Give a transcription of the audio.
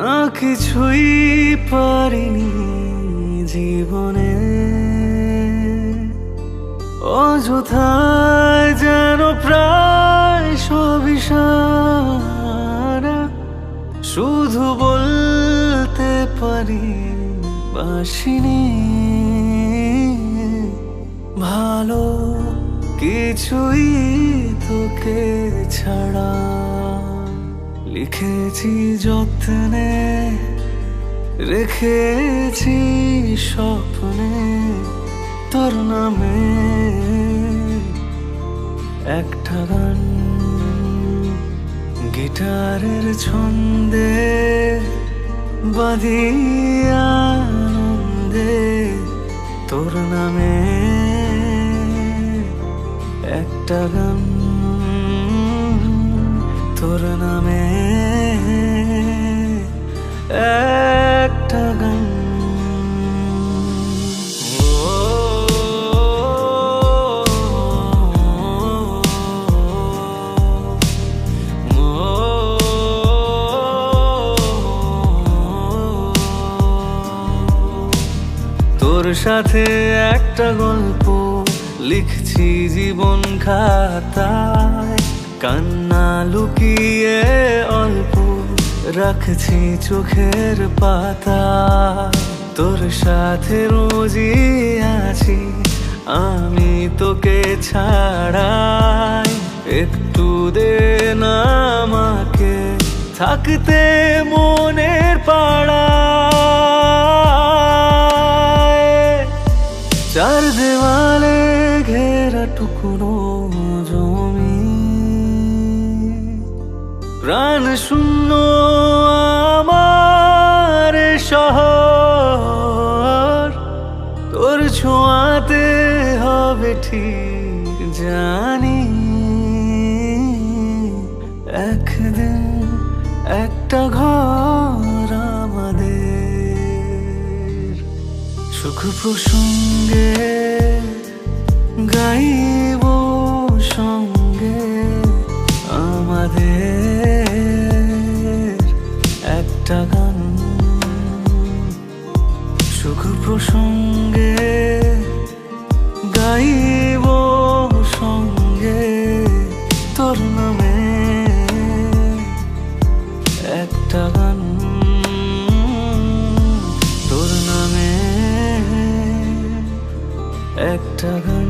না কিছুই পারিনি জীবনে, অযথায় যেন প্রায় সবই সারা। শুধু বলতে পারি বাসিনি, ভালো কিছুই তোকে ছাড়া। লিখেছি যত্নে, রেখেছি স্বপ্নে তোর নামে একটা গান। গিটারের ছন্দে বাঁধিয়া আনন্দে তোর নামে একটা গান, তোর নামে একটা গান। তোর সাথে একটা গল্প লিখছি জীবন খাতায়, কান্না লুকিয়ে অল্প রাখছি চোখের পাতা। তোর সাথে রোজই আছি আমি তোকে ছাড়াই, একটু দে না আমাকে থাকতে মনের পাড়ায়। চার দেওয়ালে ঘেরা টুকরো জমি, প্রাণ শূন্য আমার শহর। তোর ছোঁয়াতে হবে ঠিক জানি, একদিন একটা ঘর আমাদের। সুখ প্রসঙ্গে গাইব সঙ্গে আমাদের একটা গান। সুখ প্রসঙ্গে গাইব সঙ্গে তোর নামে একটা গান, তোর নামে একটা গান।